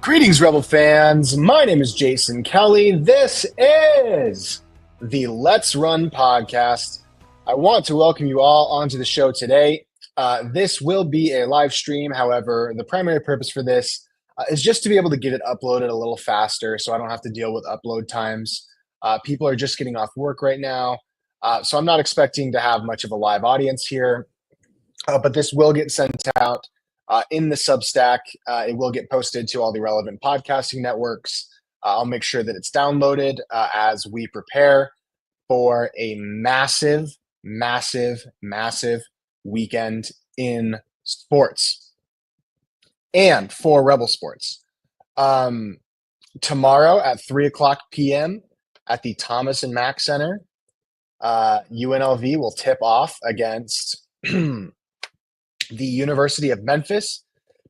Greetings, Rebel fans. My name is Jason Kelly. This is the Let's Run podcast. I want to welcome you all onto the show today. This will be a live stream. However, the primary purpose for this is just to be able to get it uploaded a little faster so I don't have to deal with upload times. People are just getting off work right now, so I'm not expecting to have much of a live audience here, but this will get sent out in the Substack. It will get posted to all the relevant podcasting networks. I'll make sure that it's downloaded as we prepare for a massive weekend in sports and for Rebel Sports. Tomorrow at 3:00 p.m. at the Thomas and Mack Center, UNLV will tip off against the University of Memphis.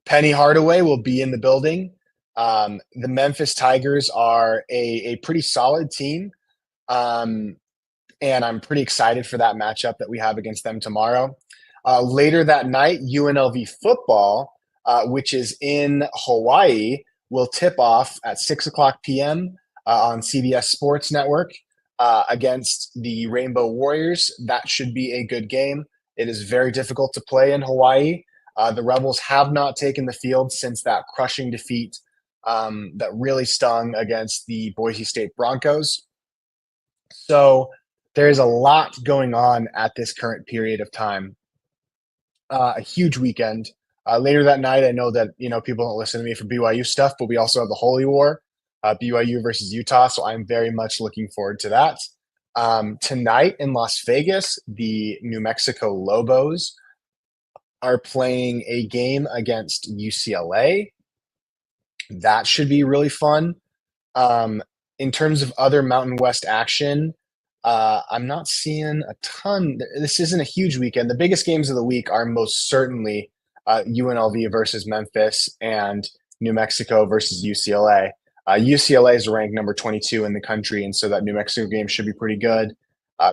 Penny Hardaway will be in the building. The Memphis Tigers are a pretty solid team, and I'm pretty excited for that matchup that we have against them tomorrow. Later that night, UNLV football, which is in Hawaii, will tip off at 6:00 p.m. On CBS Sports Network against the Rainbow Warriors. That should be a good game. It is very difficult to play in Hawaii. The Rebels have not taken the field since that crushing defeat that really stung against the Boise State Broncos. So there is a lot going on at this current period of time. A huge weekend. Later that night, I know that people don't listen to me for BYU stuff, but we also have the Holy War, BYU versus Utah. So I'm very much looking forward to that. Tonight in Las Vegas, the New Mexico Lobos are playing a game against UCLA. That should be really fun. In terms of other Mountain West action, I'm not seeing a ton. This isn't a huge weekend. The biggest games of the week are most certainly UNLV versus Memphis and New Mexico versus UCLA. UCLA is ranked number 22 in the country, and so that New Mexico game should be pretty good.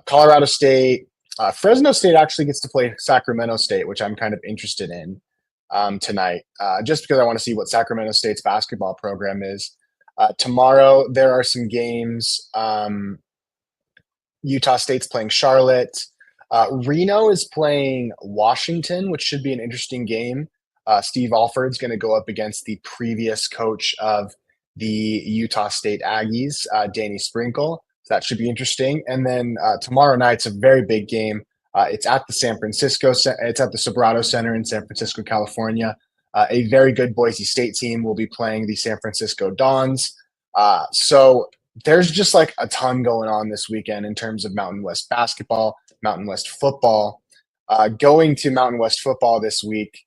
Colorado State, Fresno State actually gets to play Sacramento State, which I'm kind of interested in tonight, just because I want to see what Sacramento State's basketball program is. Tomorrow, there are some games. Utah State's playing Charlotte. Reno is playing Washington, which should be an interesting game. Steve Alford's going to go up against the previous coach of the Utah State Aggies, Danny Sprinkle. So that should be interesting. And then tomorrow night's a very big game. It's at the Sobrato Center in San Francisco, California. A very good Boise State team will be playing the San Francisco Dons. So there's just like a ton going on this weekend in terms of Mountain West basketball, Mountain West football. Going to Mountain West football this week,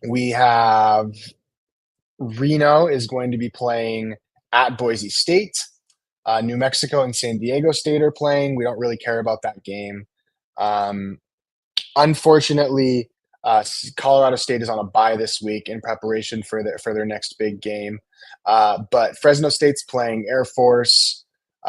we have Reno is going to be playing at Boise State. New Mexico and San Diego State are playing. We don't really care about that game. Unfortunately, Colorado State is on a bye this week in preparation for their next big game. But Fresno State's playing Air Force.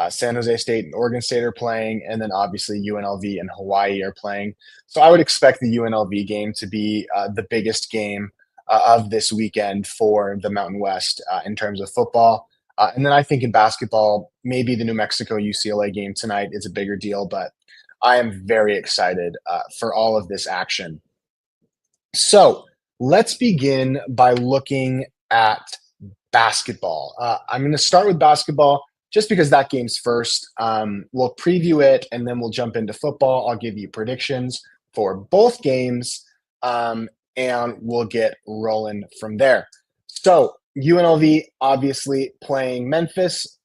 San Jose State and Oregon State are playing, and then obviously UNLV and Hawaii are playing. So I would expect the UNLV game to be the biggest game of this weekend for the Mountain West in terms of football. And then I think in basketball, maybe the New Mexico UCLA game tonight is a bigger deal, but I am very excited for all of this action. So let's begin by looking at basketball. I'm going to start with basketball just because that game's first. We'll preview it, and then we'll jump into football. I'll give you predictions for both games, and we'll get rolling from there. So UNLV obviously playing Memphis.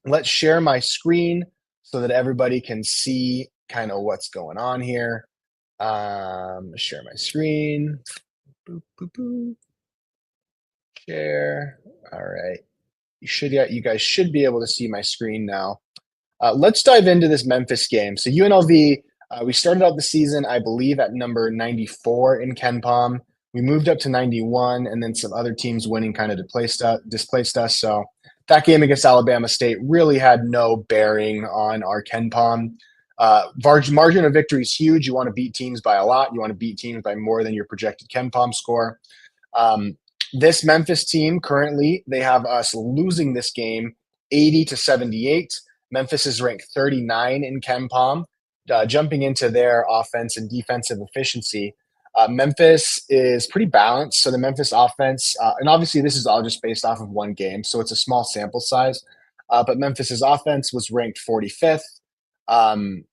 Let's share my screen so that everybody can see kind of what's going on here. Share my screen. Boop, boop, boop. Share. All right. You guys should be able to see my screen now. Let's dive into this Memphis game. So UNLV, we started out the season, I believe, at number 94 in KenPom. We moved up to 91, and then some other teams winning kind of displaced us. So that game against Alabama State really had no bearing on our KenPom. Margin of victory is huge. You want to beat teams by a lot. You want to beat teams by more than your projected KenPom score. This Memphis team currently, they have us losing this game 80-78. Memphis is ranked 39 in KenPom. Jumping into their offense and defensive efficiency, Memphis is pretty balanced. So the Memphis offense, and obviously this is all just based off of one game, so it's a small sample size. But Memphis's offense was ranked 45th. Um,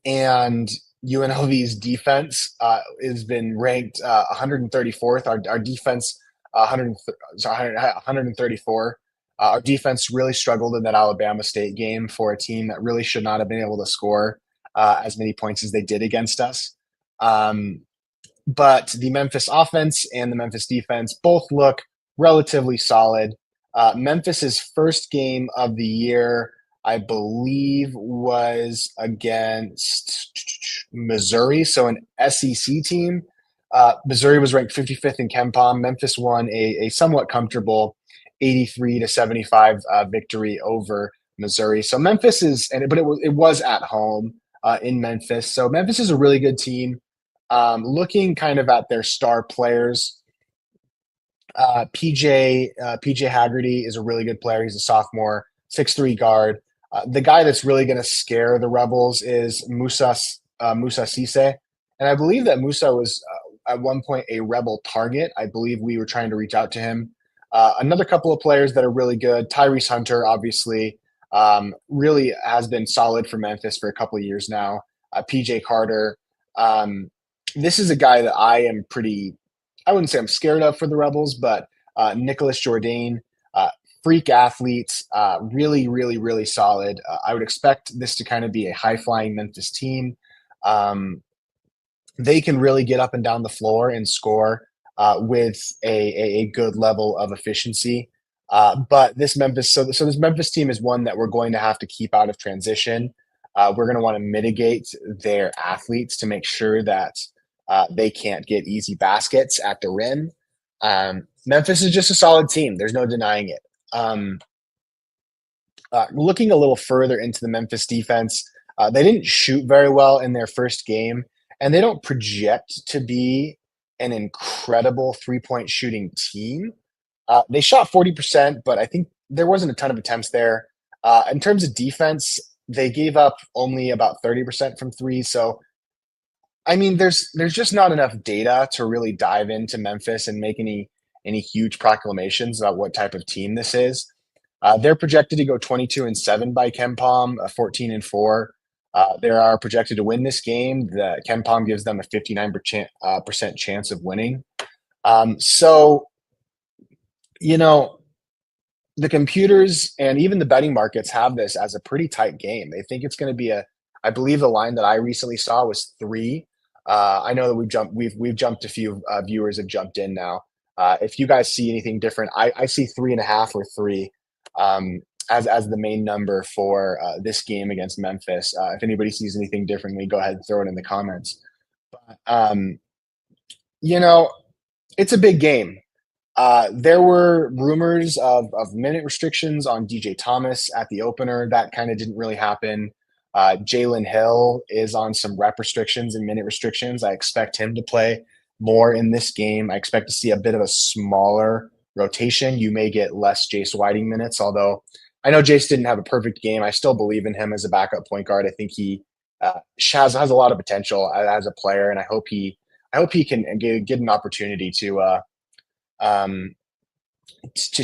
and UNLV's defense has been ranked 134th. Our defense, 134. Our defense really struggled in that Alabama State game for a team that really should not have been able to score as many points as they did against us. But the Memphis offense and the Memphis defense both look relatively solid. Memphis's first game of the year, I believe, was against Missouri, so an SEC team. Missouri was ranked 55th in KenPom. Memphis won a somewhat comfortable 83-75 victory over Missouri. So Memphis is, but it was at home in Memphis. So Memphis is a really good team. Looking kind of at their star players, PJ Haggerty is a really good player. He's a sophomore, 6'3" guard. The guy that's really going to scare the Rebels is Musa Cisse. And I believe that Musa was at one point a Rebel target. I believe we were trying to reach out to him. Another couple of players that are really good. Tyrese Hunter, obviously, really has been solid for Memphis for a couple of years now. PJ Carter. This is a guy that I am I wouldn't say I'm scared of for the Rebels, but Nicholas Jourdain, freak athletes, really, really, really solid. I would expect this to kind of be a high-flying Memphis team. They can really get up and down the floor and score with a good level of efficiency. But this Memphis team is one that we're going to have to keep out of transition. We're going to want to mitigate their athletes to make sure that they can't get easy baskets at the rim. Memphis is just a solid team. There's no denying it. Looking a little further into the Memphis defense, they didn't shoot very well in their first game, and they don't project to be an incredible three-point shooting team. They shot 40%, but I think there wasn't a ton of attempts there. In terms of defense, they gave up only about 30% from three. So, I mean, there's just not enough data to really dive into Memphis and make any huge proclamations about what type of team this is. They're projected to go 22-7 by KenPom, 14-4. They are projected to win this game. The KenPom gives them a 59% chance of winning. So, you know, the computers and even the betting markets have this as a pretty tight game. They think it's going to be I believe the line that I recently saw was 3. I know that we've jumped a few viewers have jumped in now. If you guys see anything different, I see 3.5 or 3 as the main number for this game against Memphis. If anybody sees anything differently, go ahead and throw it in the comments. But, it's a big game. There were rumors of minute restrictions on DJ Thomas at the opener. That kind of didn't really happen. Jalen Hill is on some rep restrictions and minute restrictions. I expect him to play more in this game. I expect to see a bit of a smaller rotation. You may get less Jace Whiting minutes, although I know Jace didn't have a perfect game. I still believe in him as a backup point guard. I think he has a lot of potential as a player, and I hope he can get an opportunity to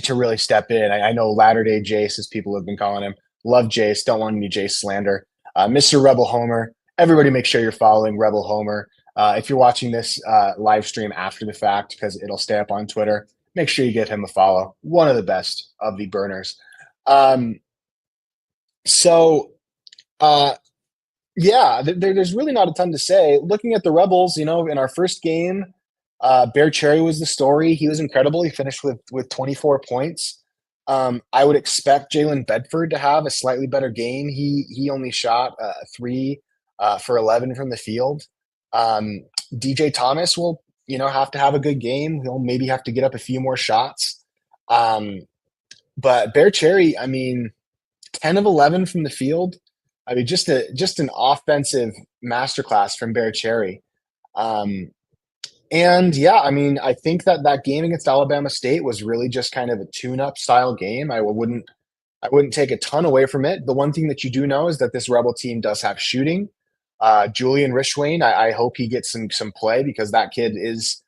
really step in. I know latter day Jace, as people have been calling him. Love Jace. Don't want any Jace slander. Mr. Rebel Homer. Everybody make sure you're following Rebel Homer. If you're watching this live stream after the fact, because it'll stay up on Twitter, make sure you give him a follow. One of the best of the burners. There's really not a ton to say. Looking at the Rebels, in our first game, Bear Cherry was the story. He was incredible. He finished with 24 points. I would expect Jalen Bedford to have a slightly better game. He only shot 3 for 11 from the field. DJ Thomas will, have to have a good game. He'll maybe have to get up a few more shots. But Bear Cherry, 10 of 11 from the field. Just an offensive masterclass from Bear Cherry. And yeah, I mean, I think that that game against Alabama State was really just kind of a tune-up style game. I wouldn't take a ton away from it. The one thing that you do know is that this Rebel team does have shooting. Julian Rishwain, I hope he gets some play because that kid is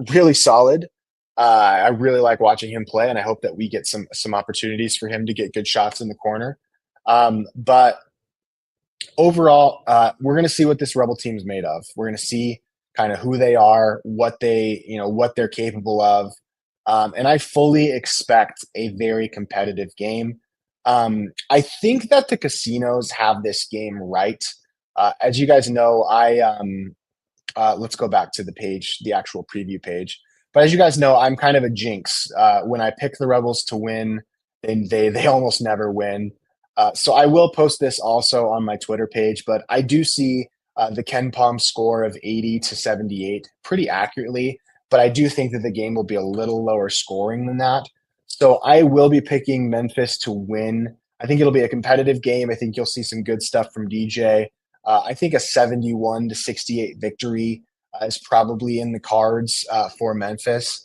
really solid. I really like watching him play, and I hope that we get some opportunities for him to get good shots in the corner. But overall, we're going to see what this Rebel team's made of. We're going to see kind of who they are, what they're capable of. And I fully expect a very competitive game. I think that the casinos have this game right. As you guys know, let's go back to the page, the actual preview page. But as you guys know, I'm kind of a jinx. When I pick the Rebels to win, they almost never win. So I will post this also on my Twitter page, but I do see the Ken Palm score of 80-78 pretty accurately. But I do think that the game will be a little lower scoring than that. So I will be picking Memphis to win. I think it'll be a competitive game. I think you'll see some good stuff from DJ. I think a 71-68 victory is probably in the cards for Memphis.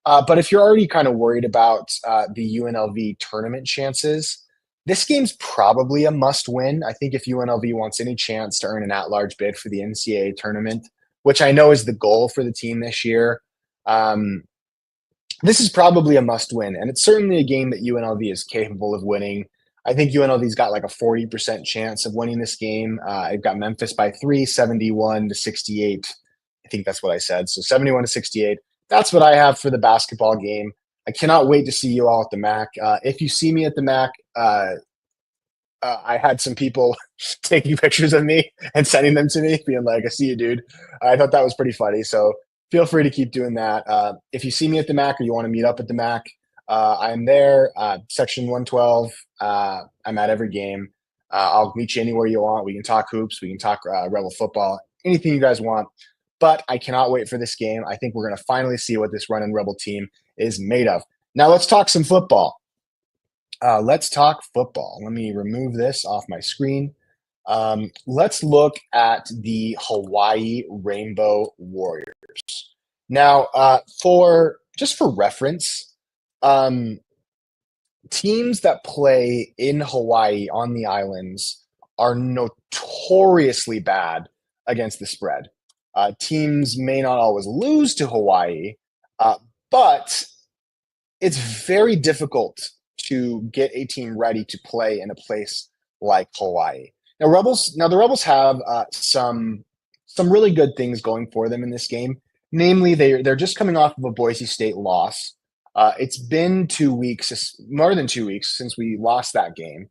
But if you're already kind of worried about the UNLV tournament chances, this game's probably a must win. I think if UNLV wants any chance to earn an at large bid for the NCAA tournament, which I know is the goal for the team this year, um, this is probably a must win. And it's certainly a game that UNLV is capable of winning. I think UNLV's got like a 40% chance of winning this game. I've got Memphis by 3, 71-68. I think that's what I said. So 71-68. That's what I have for the basketball game. I cannot wait to see you all at the MAC. If you see me at the MAC, I had some people taking pictures of me and sending them to me, being like, I see you, dude. I thought that was pretty funny. So feel free to keep doing that. If you see me at the MAC or you want to meet up at the MAC, I'm there, section 112. I'm at every game. I'll meet you anywhere you want. We can talk hoops. We can talk Rebel football, anything you guys want. But I cannot wait for this game. I think we're going to finally see what this running Rebel team is made of. Now let's talk some football. Let's talk football. Let me remove this off my screen. Let's look at the Hawaii Rainbow Warriors. Now, for reference, teams that play in Hawaii on the islands are notoriously bad against the spread. Teams may not always lose to Hawaii, but it's very difficult to get a team ready to play in a place like Hawaii. Now, the Rebels have some really good things going for them in this game. Namely, they're just coming off of a Boise State loss. It's been 2 weeks, more than 2 weeks since we lost that game.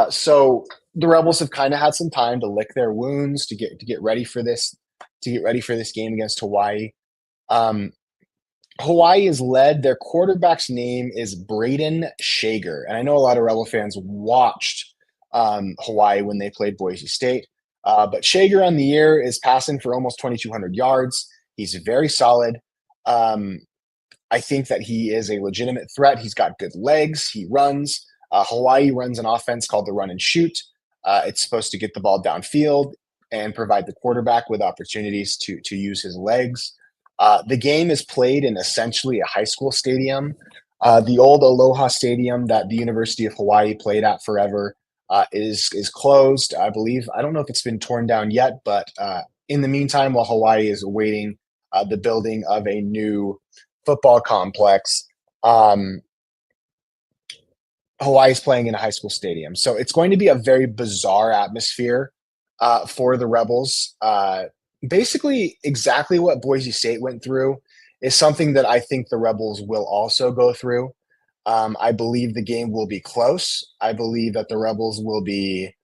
So the Rebels have kind of had some time to lick their wounds to get ready for this game against Hawaii. Hawaii is led. Their quarterback's name is Braden Shager, and I know a lot of Rebel fans watched Hawaii when they played Boise State. But Shager on the year is passing for almost 2,200 yards. He's very solid. I think that he is a legitimate threat. He's got good legs. He runs. Hawaii runs an offense called the run and shoot. It's supposed to get the ball downfield and provide the quarterback with opportunities to use his legs. The game is played in essentially a high school stadium. The old Aloha Stadium that the University of Hawaii played at forever is closed, I believe. I don't know if it's been torn down yet, but in the meantime, while Hawaii is awaiting the building of a new football complex, Hawaii is playing in a high school stadium. So it's going to be a very bizarre atmosphere for the Rebels. Basically, exactly what Boise State went through is something that I think the Rebels will also go through. I believe the game will be close. I believe that the Rebels will be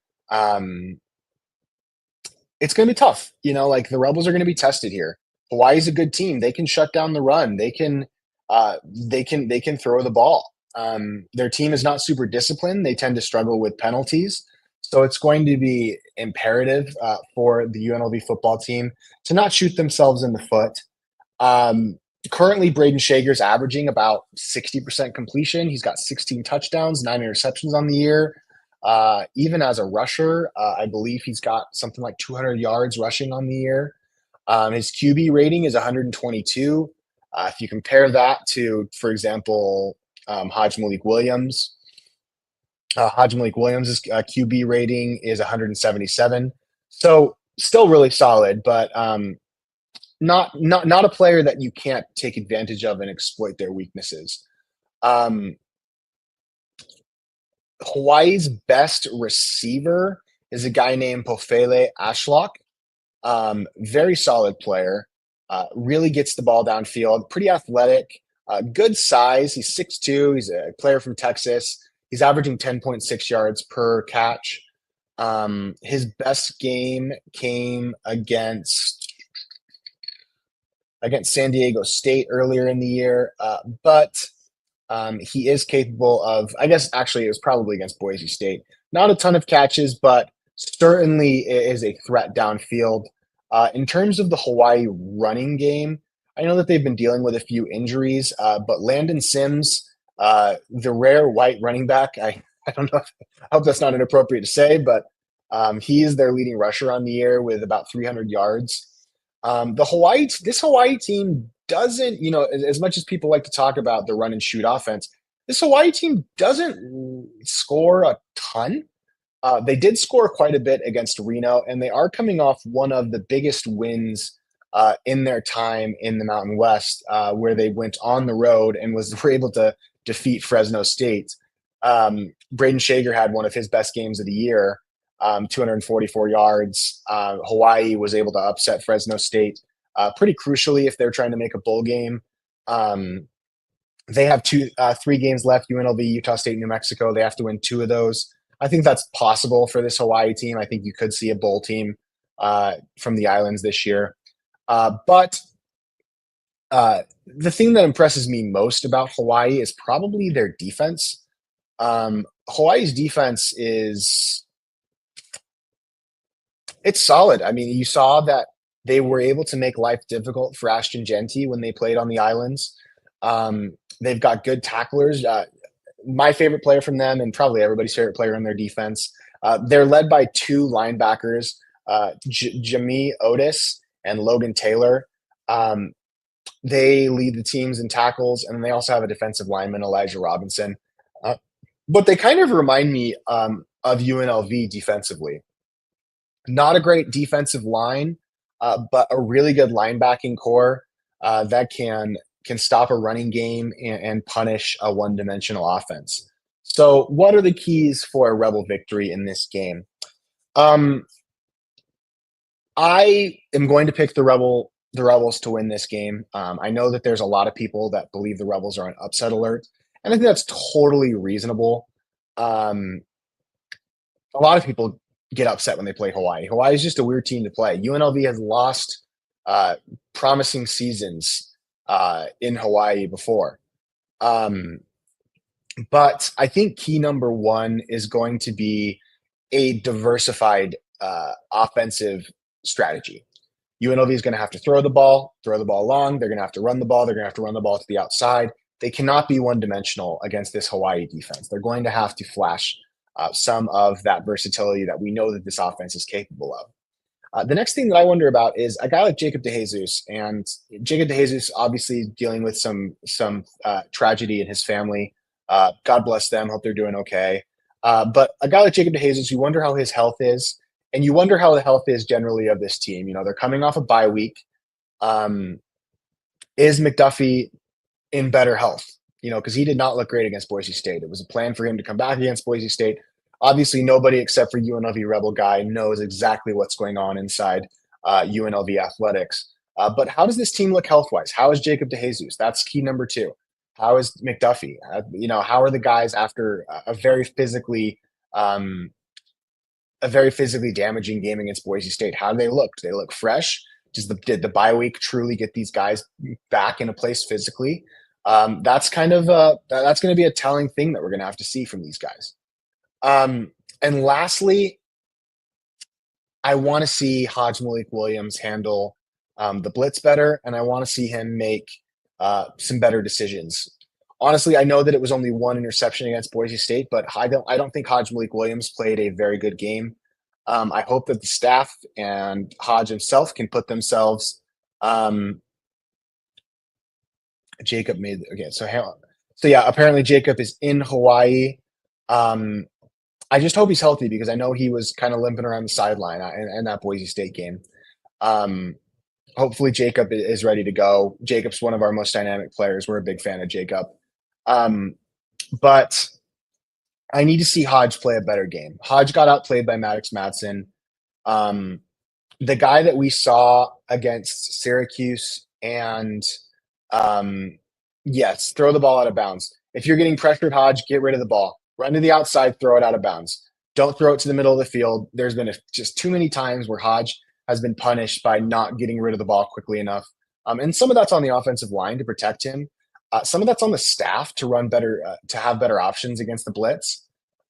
it's going to be tough. Like the Rebels are going to be tested here. Hawaii's a good team. They can shut down the run. They can throw the ball. Their team is not super disciplined. They tend to struggle with penalties. So it's going to be imperative for the UNLV football team to not shoot themselves in the foot. Currently, Braden Shager's averaging about 60% completion. He's got 16 touchdowns, 9 interceptions on the year. Even as a rusher, I believe he's got something like 200 yards rushing on the year. His QB rating is 122. If you compare that to, for example, Hodge Malik Williams, QB rating is 177. So still really solid, but not a player that you can't take advantage of and exploit their weaknesses. Um, Hawaii's best receiver is a guy named Pofele Ashlock. Very solid player. Really gets the ball downfield. Pretty athletic. Good size. He's 6'2". He's a player from Texas. He's averaging 10.6 yards per catch. His best game came against San Diego State earlier in the year, but he is capable of, I guess actually it was probably against Boise State. Not a ton of catches, but certainly is a threat downfield. In terms of the Hawaii running game, I know that they've been dealing with a few injuries, but Landon Sims, the rare white running back, I don't know, I hope that's not inappropriate to say, but he is their leading rusher on the year with about 300 yards. This Hawaii team doesn't, as much as people like to talk about the run and shoot offense, this Hawaii team doesn't score a ton. They did score quite a bit against Reno, and they are coming off one of the biggest wins in their time in the Mountain West, where they went on the road and were able to defeat Fresno State. Braden Shager had one of his best games of the year, 244 yards. Hawaii was able to upset Fresno State pretty crucially if they're trying to make a bowl game. They have 3 games left, UNLV, Utah State, New Mexico. They have to win 2 of those. I think that's possible for this Hawaii team. I think you could see a bowl team from the islands this year. But the thing that impresses me most about Hawaii is probably their defense. Hawaii's defense it's solid. I mean, you saw that they were able to make life difficult for Ashton Genty when they played on the islands. They've got good tacklers. My favorite player from them, and probably everybody's favorite player on their defense. They're led by 2 linebackers, Jamie Otis and Logan Taylor. They lead the teams in tackles, and they also have a defensive lineman, Elijah Robinson. But they kind of remind me of UNLV defensively. Not a great defensive line, but a really good linebacking core that can stop a running game and punish a one-dimensional offense. So what are the keys for a Rebel victory in this game? I am going to pick the Rebels to win this game. I know that there's a lot of people that believe the Rebels are on upset alert, and I think that's totally reasonable. A lot of people get upset when they play Hawaii. Hawaii is just a weird team to play. UNLV has lost promising seasons in Hawaii before. But I think key number 1 is going to be a diversified offensive strategy. UNLV is going to have to throw the ball long. They're going to have to run the ball. They're going to have to run the ball to the outside. They cannot be one-dimensional against this Hawaii defense. They're going to have to flash some of that versatility that we know that this offense is capable of. The next thing that I wonder about is a guy like Jacob DeJesus, and Jacob DeJesus obviously dealing with some tragedy in his family. God bless them. Hope they're doing okay. But a guy like Jacob DeJesus, you wonder how his health is, and you wonder how the health is generally of this team. They're coming off a bye week. Is McDuffie in better health? Because he did not look great against Boise State. It was a plan for him to come back against Boise State. Obviously, nobody except for UNLV Rebel guy knows exactly what's going on inside UNLV athletics. But how does this team look health-wise? How is Jacob DeJesus? That's key number 2. How is McDuffie? How are the guys after a very physically damaging game against Boise State? How do they look? Do they look fresh? Did the bye week truly get these guys back in a place physically? That's going to be a telling thing that we're going to have to see from these guys. And lastly, I want to see Hodge Malik Williams handle the blitz better, and I want to see him make some better decisions. Honestly, I know that it was only 1 interception against Boise State, but I don't think Hodge Malik Williams played a very good game. I hope that the staff and Hodge himself can put themselves Um, Jacob made okay. So yeah, apparently Jacob is in Hawaii. Um, I just hope he's healthy because I know he was kind of limping around the sideline in that Boise State game. Um, Hopefully Jacob is ready to go. Jacob's one of our most dynamic players. We're a big fan of Jacob. Um, but I need to see Hodge play a better game. Hodge got outplayed by Maddox Madsen. Um, the guy that we saw against Syracuse and yes, throw the ball out of bounds. If you're getting pressured, Hodge, get rid of the ball. Run to the outside, throw it out of bounds. Don't throw it to the middle of the field. There's been just too many times where Hodge has been punished by not getting rid of the ball quickly enough. And some of that's on the offensive line to protect him. Some of that's on the staff to run better, to have better options against the blitz.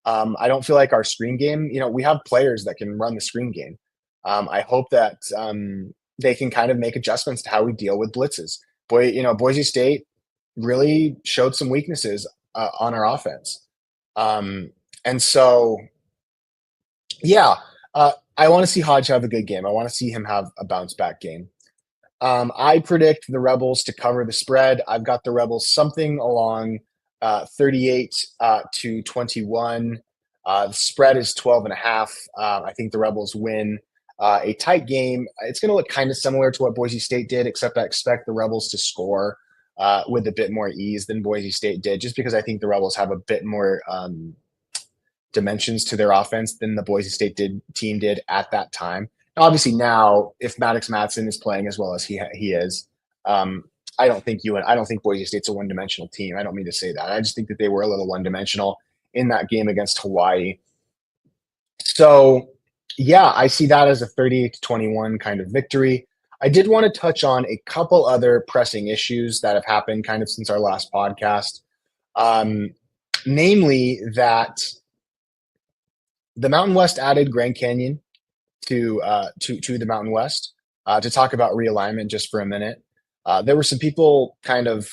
I don't feel like our screen game, we have players that can run the screen game. I hope that they can kind of make adjustments to how we deal with blitzes. Boise State really showed some weaknesses on our offense. And so, yeah, I want to see Hodge have a good game. I want to see him have a bounce back game. I predict the Rebels to cover the spread. I've got the Rebels something along 38 to 21. The spread is 12.5. I think the Rebels win a tight game. It's going to look kind of similar to what Boise State did, except I expect the Rebels to score with a bit more ease than Boise State did, just because I think the Rebels have a bit more dimensions to their offense than the Boise State team did at that time. Now, obviously, now if Maddox Madsen is playing as well as he is, I don't think Boise State's a one-dimensional team. I don't mean to say that. I just think that they were a little one-dimensional in that game against Hawaii. So, yeah, I see that as a 38-21 kind of victory. I did want to touch on a couple other pressing issues that have happened kind of since our last podcast, namely that the Mountain West added Grand Canyon to the Mountain West. To talk about realignment just for a minute, there were some people kind of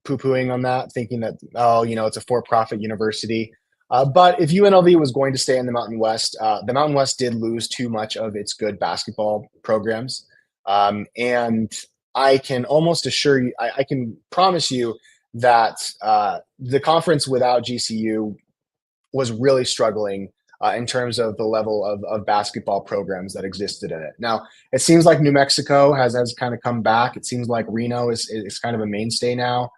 poo-pooing on that, thinking that it's a for-profit university. But if UNLV was going to stay in the Mountain West, the Mountain West did lose too much of its good basketball programs, and I can almost assure you, I can promise you that the conference without GCU was really struggling in terms of the level of basketball programs that existed in it. Now, it seems like New Mexico has kind of come back. It seems like Reno is kind of a mainstay now.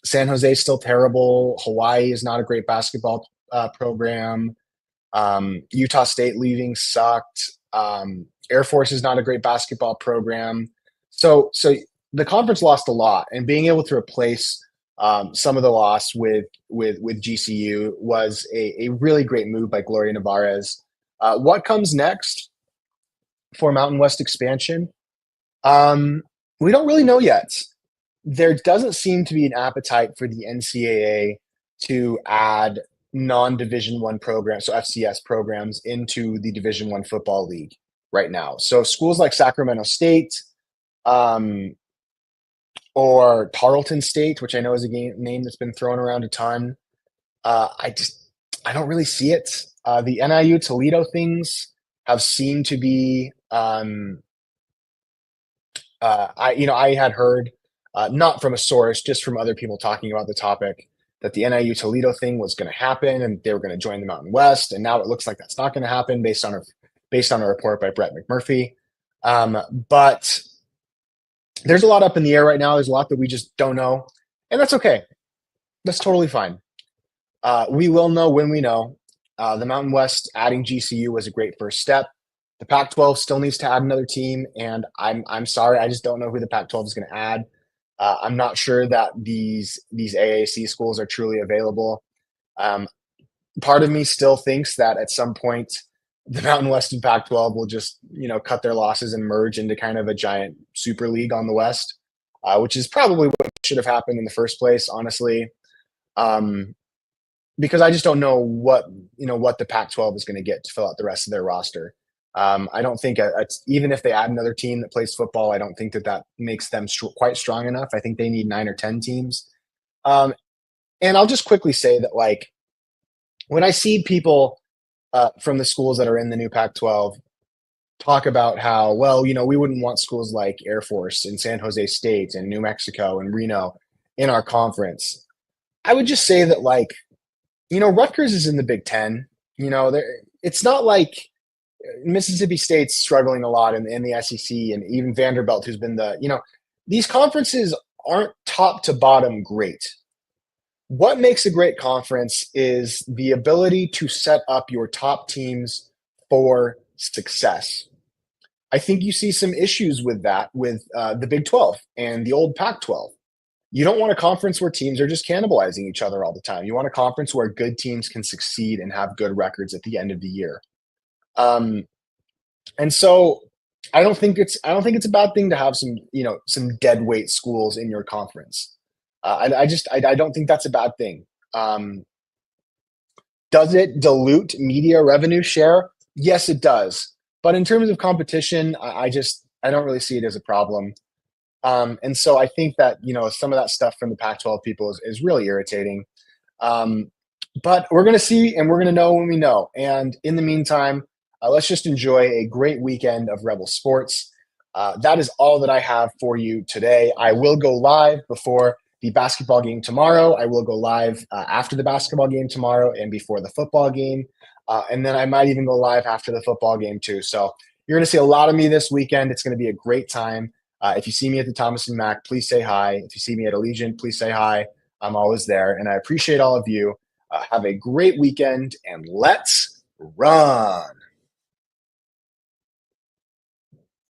San Jose is still terrible. Hawaii is not a great basketball program. Utah State leaving sucked. Air Force is not a great basketball program. So the conference lost a lot, and being able to replace some of the loss with GCU was a really great move by Gloria Nevarez. What comes next for Mountain West expansion? We don't really know yet. There doesn't seem to be an appetite for the NCAA to add non-Division One programs, so FCS programs, into the Division One football league right now. So schools like Sacramento State, or Tarleton State, which I know is a name that's been thrown around a ton. I don't really see it. The NIU Toledo things have seemed to be. I had heard, not from a source, just from other people talking about the topic, that the NIU Toledo thing was going to happen and they were going to join the Mountain West, and now it looks like that's not going to happen based on a report by Brett McMurphy. But there's a lot up in the air right now. There's a lot that we just don't know, and that's okay. That's totally fine. We will know when we know. The Mountain West adding GCU was a great first step. The Pac-12 still needs to add another team, and I'm sorry, I just don't know who the Pac-12 is going to add. I'm not sure that these AAC schools are truly available. Part of me still thinks that at some point the Mountain West and Pac-12 will just cut their losses and merge into kind of a giant super league on the West, which is probably what should have happened in the first place, honestly. Because I just don't know what the Pac-12 is going to get to fill out the rest of their roster. I don't think even if they add another team that plays football, I don't think that makes them quite strong enough. I think they need 9 or 10 teams. And I'll just quickly say that, like, when I see people from the schools that are in the new Pac-12 talk about how, well, we wouldn't want schools like Air Force and San Jose State and New Mexico and Reno in our conference. I would just say that, like, Rutgers is in the Big Ten. It's not like Mississippi State's struggling a lot in the SEC, and even Vanderbilt, who's been these conferences aren't top to bottom great. What makes a great conference is the ability to set up your top teams for success. I think you see some issues with that with the Big 12 and the old Pac 12. You don't want a conference where teams are just cannibalizing each other all the time. You want a conference where good teams can succeed and have good records at the end of the year. Um, and so I don't think it's a bad thing to have some dead weight schools in your conference. I don't think that's a bad thing. Um, does it dilute media revenue share? Yes, it does. But in terms of competition, I don't really see it as a problem. And so I think that some of that stuff from the Pac-12 people is really irritating. Um, but we're going to see, and we're going to know when we know. And in the meantime, let's just enjoy a great weekend of Rebel Sports. That is all that I have for you today. I will go live before the basketball game tomorrow. I will go live after the basketball game tomorrow and before the football game. And then I might even go live after the football game too. So you're going to see a lot of me this weekend. It's going to be a great time. If you see me at the Thomas and Mack, please say hi. If you see me at Allegiant, please say hi. I'm always there. And I appreciate all of you. Have a great weekend, and let's run.